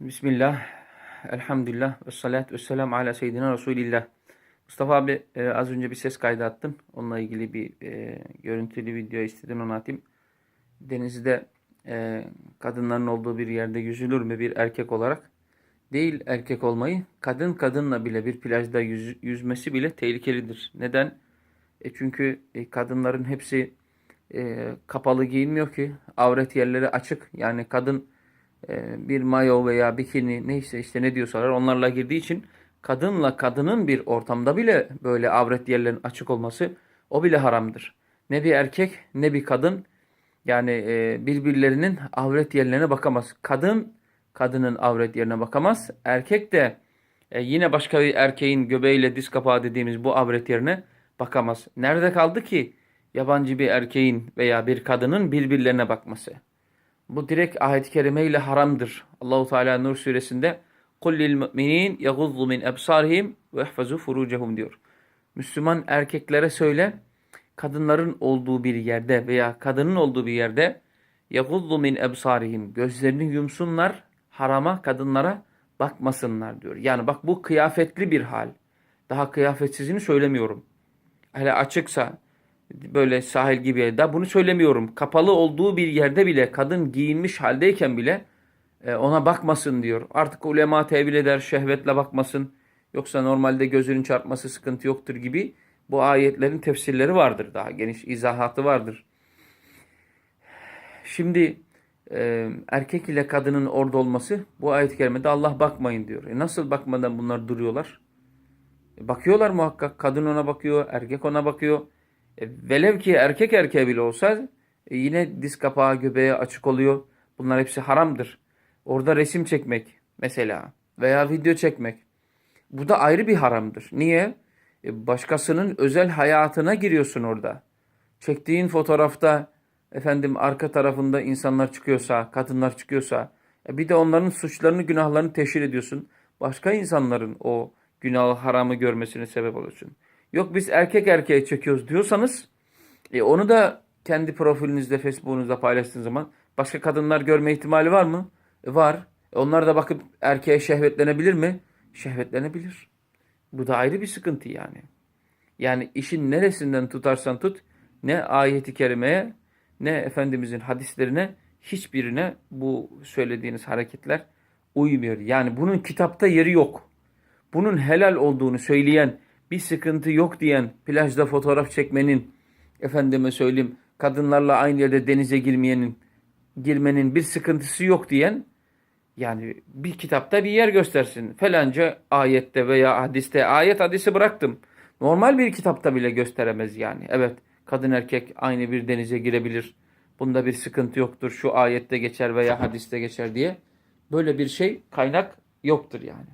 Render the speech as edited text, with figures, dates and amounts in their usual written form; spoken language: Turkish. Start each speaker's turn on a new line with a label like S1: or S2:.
S1: Bismillah, elhamdülillah ve salatu ve selamu ala seyyidina Resulillah. Mustafa abi az önce bir ses kaydı attım. Onunla ilgili bir görüntülü video istedin, onu atayım. Denizde kadınların olduğu bir yerde yüzülür mü bir erkek olarak? Değil erkek olmayı, kadın kadınla bile bir plajda yüzmesi bile tehlikelidir. Neden? Çünkü kadınların hepsi kapalı giyinmiyor ki. Avret yerleri açık. Yani kadın bir mayo veya bikini neyse işte ne diyorsalar onlarla girdiği için kadınla kadının bir ortamda bile böyle avret yerlerin açık olması o bile haramdır. Ne bir erkek ne bir kadın yani birbirlerinin avret yerlerine bakamaz. Kadın kadının avret yerine bakamaz. Erkek de yine başka bir erkeğin göbeğiyle diz kapağı dediğimiz bu avret yerine bakamaz. Nerede kaldı ki yabancı bir erkeğin veya bir kadının birbirlerine bakması? Bu direkt ayet-i kerimeyle haramdır. Allahu Teala Nur suresinde "Kul lil mu'minin yaguddu min ebsarihim ve ihfazu furucehum" diyor. Müslüman erkeklere söyle, kadınların olduğu bir yerde veya kadının olduğu bir yerde yaguddu min ebsarihim, gözlerini yumsunlar, harama, kadınlara bakmasınlar diyor. Yani bak, bu kıyafetli bir hal. Daha kıyafetsizini söylemiyorum. Hele açıksa böyle sahil gibi yerde bunu söylemiyorum. Kapalı olduğu bir yerde bile kadın giyinmiş haldeyken bile ona bakmasın diyor. Artık ulema tevil eder, şehvetle bakmasın. Yoksa normalde gözünün çarpması sıkıntı yoktur gibi bu ayetlerin tefsirleri vardır. Daha geniş izahatı vardır. Şimdi erkek ile kadının orada olması bu ayet-i kerimede Allah bakmayın diyor. Nasıl bakmadan bunlar duruyorlar? Bakıyorlar muhakkak. Kadın ona bakıyor, erkek ona bakıyor. Velev ki erkek erkeğe bile olsa yine diz kapağı göbeğe açık oluyor. Bunlar hepsi haramdır. Orada resim çekmek mesela veya video çekmek. Bu da ayrı bir haramdır. Niye? Başkasının özel hayatına giriyorsun orada. Çektiğin fotoğrafta efendim arka tarafında insanlar çıkıyorsa, kadınlar çıkıyorsa bir de onların suçlarını, günahlarını teşhir ediyorsun. Başka insanların o günahı, haramı görmesine sebep oluyorsun. Yok biz erkek erkeğe çekiyoruz diyorsanız onu da kendi profilinizde, Facebook'unuzda paylaştığınız zaman başka kadınlar görme ihtimali var mı? Var. Onlar da bakıp erkeğe şehvetlenebilir mi? Şehvetlenebilir. Bu da ayrı bir sıkıntı yani. Yani işin neresinden tutarsan tut, ne ayeti kerimeye ne Efendimizin hadislerine, hiçbirine bu söylediğiniz hareketler uymuyor. Yani bunun kitapta yeri yok. Bunun helal olduğunu söyleyen, bir sıkıntı yok diyen, plajda fotoğraf çekmenin, efendime söyleyeyim, kadınlarla aynı yerde denize girmenin bir sıkıntısı yok diyen, yani bir kitapta bir yer göstersin. Falanca ayette veya hadiste, ayet hadisi bıraktım. Normal bir kitapta bile gösteremez yani. Evet, kadın erkek aynı bir denize girebilir. Bunda bir sıkıntı yoktur. Şu ayette geçer veya hadiste geçer diye. Böyle bir şey, kaynak yoktur yani.